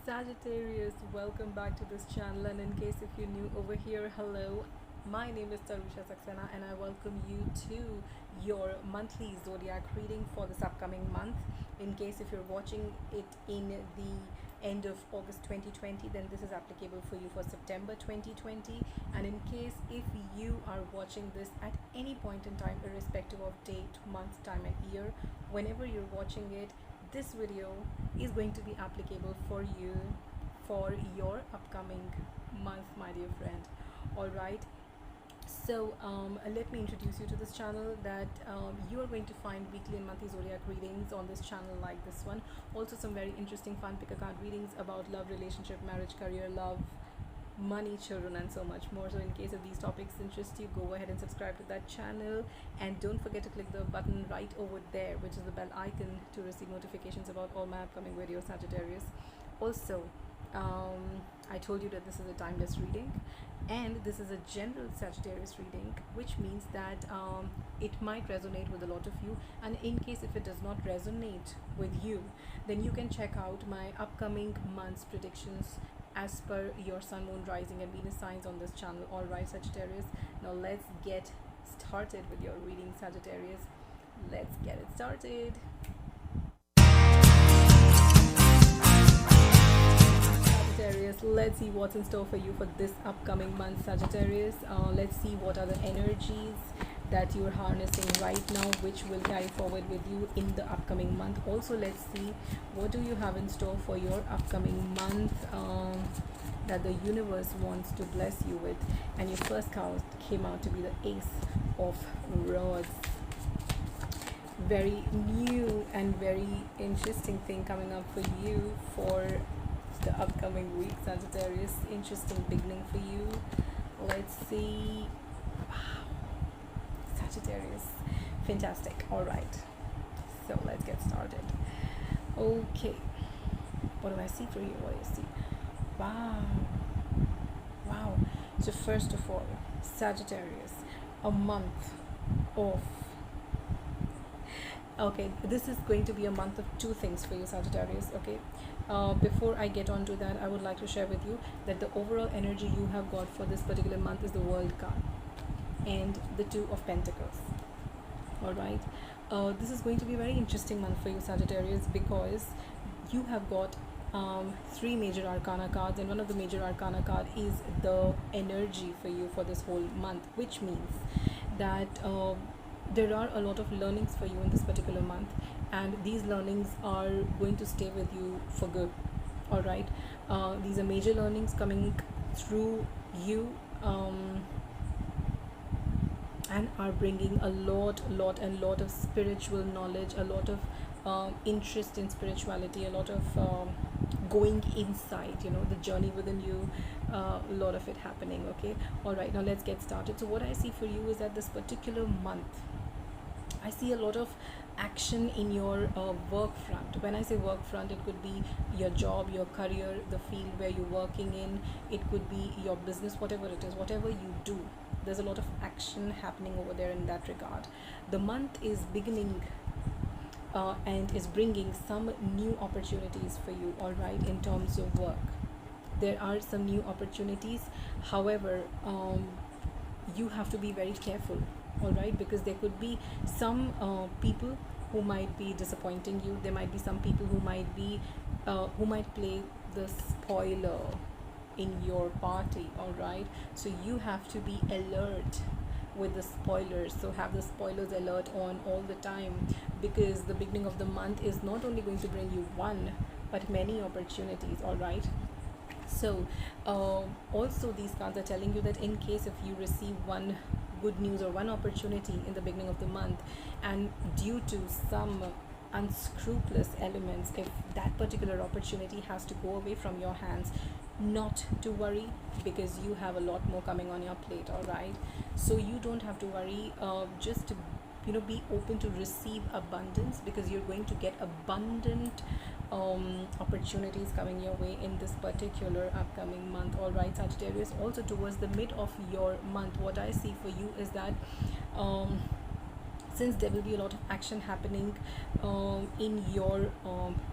Sagittarius, welcome back to this channel. And in case if you're new over here, hello. My name is Tarusha Saxena, and I welcome you to your monthly zodiac reading for this upcoming month. In case if you're watching it in the end of August 2020, then this is applicable for you for September 2020. And in case if you are watching this at any point in time, irrespective of date, month, time, and year, whenever you're watching it, this video is going to be applicable for you for your upcoming month, my dear friend. All right, so let me introduce you to this channel that you are going to find weekly and monthly zodiac readings on this channel like this one. Also some very interesting fun pick a card readings about love, relationship, marriage, career, love, money, children, and so much more. So in case of these topics interest you, go ahead and subscribe to that channel, and don't forget to click the button right over there, which is the bell icon, to receive notifications about all my upcoming videos, Sagittarius. Also, I told you that this is a timeless reading, and this is a general Sagittarius reading, which means that it might resonate with a lot of you. And in case if it does not resonate with you, then you can check out my upcoming month's predictions as per your sun, moon, rising, and Venus signs on this channel. All right, Sagittarius, now let's get started with your reading, Sagittarius. Let's get it started. Sagittarius, let's see what's in store for you for this upcoming month, Sagittarius. Let's see what are the energies that you're harnessing right now, which will carry forward with you in the upcoming month. Also, let's see what do you have in store for your upcoming month, that the universe wants to bless you with. And your first card came out to be the Ace of Rods. Very new and very interesting thing coming up for you for the upcoming week, Sagittarius. Interesting beginning for you. Let's see. Wow, Sagittarius, fantastic. All right, so let's get started. Okay, what do I see for you? What do you see? Wow, wow. So first of all, Sagittarius, a month of, okay, this is going to be a month of two things for you, Sagittarius. Okay, before I get on to that, I would like to share with you that the overall energy you have got for this particular month is the World card and the Two of Pentacles. All right, this is going to be a very interesting month for you, Sagittarius, because you have got three major arcana cards, and one of the major arcana card is the energy for you for this whole month, which means that there are a lot of learnings for you in this particular month, and these learnings are going to stay with you for good. All right, these are major learnings coming through you, and are bringing a lot of spiritual knowledge, a lot of interest in spirituality, a lot of going inside, the journey within you, a lot of it happening. Okay, all right, now let's get started. So what I see for you is that this particular month, I see a lot of action in your work front. When I say work front, it could be your job, your career, the field where you're working in. It could be your business, whatever it is, whatever you do. There's a lot of action happening over there in that regard. The month is beginning and is bringing some new opportunities for you, all right, in terms of work. There are some new opportunities. However, you have to be very careful, all right, because there could be some people who might be disappointing you. There might be some people who might play the spoiler in your party, all right. So you have to be alert with the spoilers. So have the spoilers alert on all the time, because the beginning of the month is not only going to bring you one but many opportunities, all right. So also these cards are telling you that in case if you receive one good news or one opportunity in the beginning of the month, and due to some unscrupulous elements, if that particular opportunity has to go away from your hands, not to worry, because you have a lot more coming on your plate, all right. So you don't have to worry, just be open to receive abundance, because you're going to get abundant opportunities coming your way in this particular upcoming month, all right, Sagittarius. Also towards the mid of your month, what I see for you is that since there will be a lot of action happening in your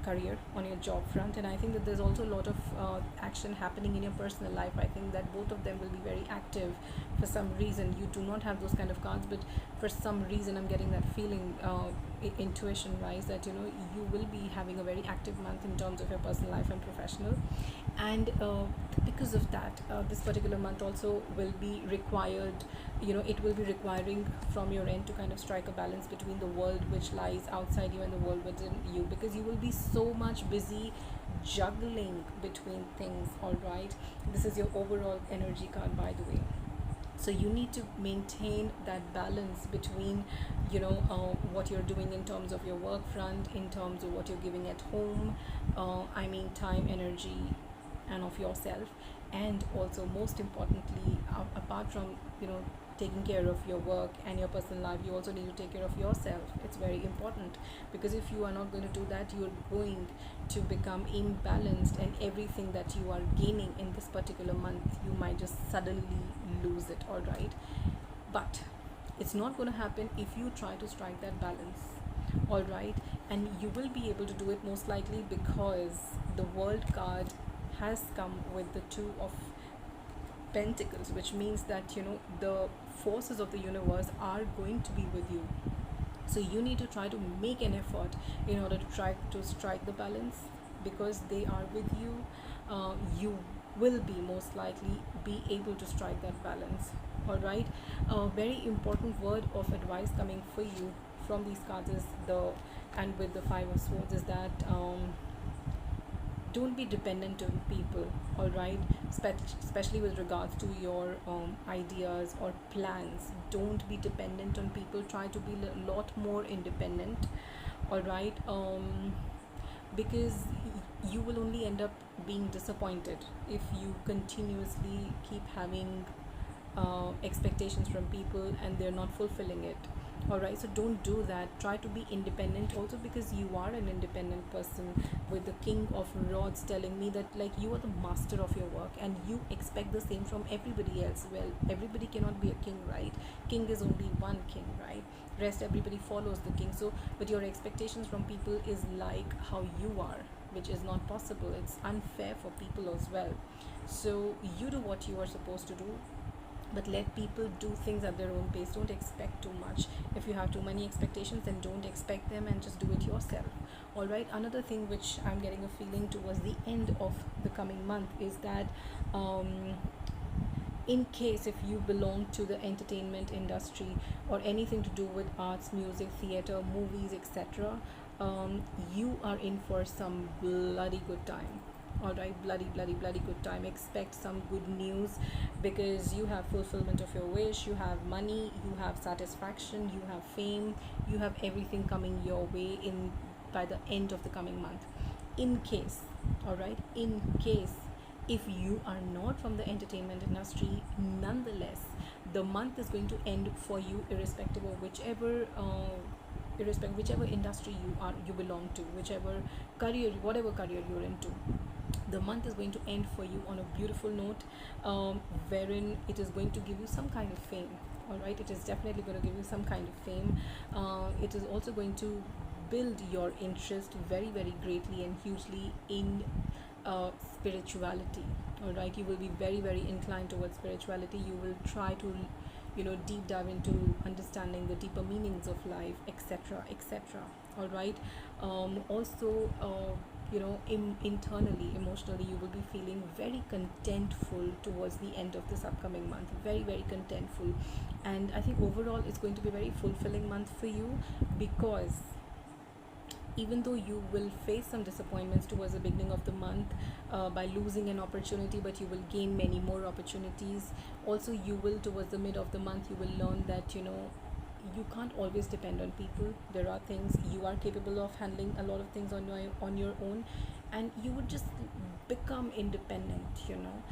career, on your job front, and I think that there's also a lot of action happening in your personal life. I think that both of them will be very active. For some reason you do not have those kind of cards, but for some reason I'm getting that feeling, intuition wise, that you will be having a very active month in terms of your personal life and professional. And because of that, this particular month also will be required, it will be requiring from your end to kind of strike a balance between the world which lies outside you and the world within you, because you will be so much busy juggling between things. All right, this is your overall energy card, by the way. So you need to maintain that balance between what you're doing in terms of your work front, in terms of what you're giving at home, I mean time, energy, and of yourself. And also, most importantly, apart from taking care of your work and your personal life, you also need to take care of yourself. It's very important, because if you are not going to do that, you're going to become imbalanced, and everything that you are gaining in this particular month, you might just suddenly lose it. All right, but it's not going to happen if you try to strike that balance. All right, and you will be able to do it most likely, because the world card has come with the two of pentacles, which means that the forces of the universe are going to be with you. So you need to try to make an effort in order to try to strike the balance, because they are with you. You will be most likely be able to strike that balance. All right, a very important word of advice coming for you from these cards is and with the Five of Swords, is that don't be dependent on people. All right, especially with regards to your ideas or plans. Don't be dependent on people, try to be a lot more independent. All right, because you will only end up being disappointed if you continuously keep having expectations from people and they're not fulfilling it. All right, so don't do that. Try to be independent also, because you are an independent person, with the King of Rods telling me that, like, you are the master of your work and you expect the same from everybody else. Well, everybody cannot be a king, right? King is only one king, right? Rest everybody follows the king. So but your expectations from people is like how you are, which is not possible. It's unfair for people as well. So you do what you are supposed to do, but let people do things at their own pace. Don't expect too much. If you have too many expectations, then don't expect them and just do it yourself. All right, another thing which I'm getting a feeling towards the end of the coming month is that in case if you belong to the entertainment industry or anything to do with arts, music, theater, movies, etc., you are in for some bloody good time. All right, bloody good time. Expect some good news, because you have fulfillment of your wish, you have money, you have satisfaction, you have fame, you have everything coming your way in by the end of the coming month. In case, all right, in case if you are not from the entertainment industry, nonetheless the month is going to end for you, irrespective of whichever industry you belong to, whichever career, whatever career you're into. The month is going to end for you on a beautiful note, wherein it is going to give you some kind of fame. All right, it is definitely going to give you some kind of fame. It is also going to build your interest very, very greatly and hugely in spirituality. All right, you will be very, very inclined towards spirituality. You will try to deep dive into understanding the deeper meanings of life, etc., etc. All right, also internally, emotionally, you will be feeling very contentful towards the end of this upcoming month. Very, very contentful. And I think overall it's going to be a very fulfilling month for you, because even though you will face some disappointments towards the beginning of the month, by losing an opportunity, but you will gain many more opportunities. Also, you will, towards the mid of the month, you will learn that you can't always depend on people. There are things you are capable of handling, a lot of things on your own. and you would just become independent, you know.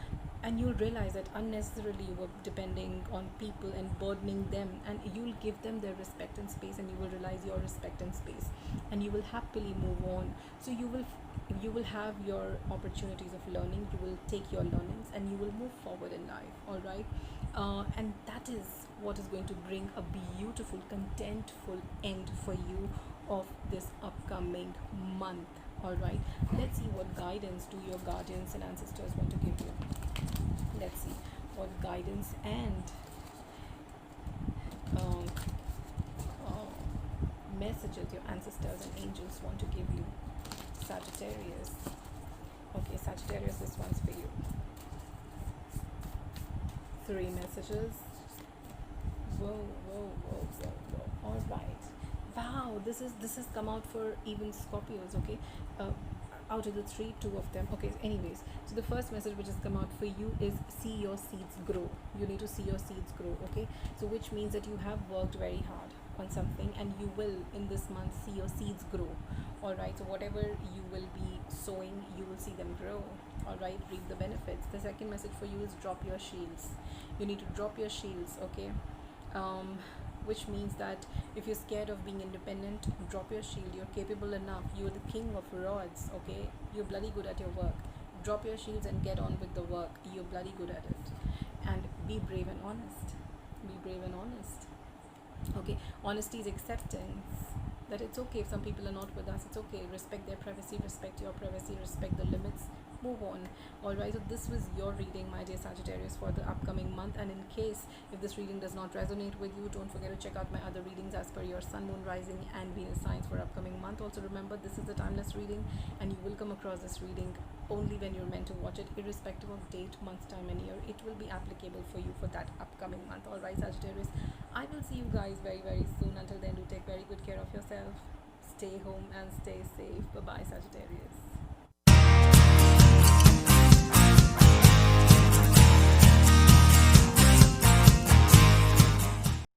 And you'll realize that unnecessarily you were depending on people and burdening them, and you'll give them their respect and space, and you will realize your respect and space, and you will happily move on. So you will have your opportunities of learning, you will take your learnings, and you will move forward in life. All right. And that is what is going to bring a beautiful contentful end for you of this upcoming month. All right, let's see what guidance do your guardians and ancestors want to give you. Let's see what guidance and um, uh, messages your ancestors and angels want to give you. Sagittarius. Okay, Sagittarius, this one's for you. 3 messages. Whoa, whoa, whoa, whoa, whoa. All right. Wow, this has come out for even Scorpios. Okay, uh, out of the three, two of them. Okay. Anyways, so the first message which has come out for you is see your seeds grow. You need to see your seeds grow. Okay, so which means that you have worked very hard on something, and you will in this month see your seeds grow. All right. So whatever you will be sowing, you will see them grow. All right, reap the benefits. The second message for you is drop your shields. You need to drop your shields. Okay, which means that if you're scared of being independent, drop your shield. You're capable enough. You're the king of rods. Okay, you're bloody good at your work. Drop your shields and get on with the work. You're bloody good at it. And be brave and honest. Be brave and honest. Okay, honesty is acceptance that it's okay if some people are not with us. It's okay. Respect their privacy, respect your privacy, respect the limits, move on. All right, so this was your reading, my dear Sagittarius, for the upcoming month. And in case if this reading does not resonate with you, don't forget to check out my other readings as per your sun, moon, rising and Venus signs for upcoming month. Also remember, this is a timeless reading, and you will come across this reading only when you're meant to watch it, irrespective of date, month, time and year. It will be applicable for you for that upcoming month. All right, Sagittarius, I will see you guys very, very soon. Until then, do take very good care of yourself. Stay home and stay safe. Bye bye, Sagittarius.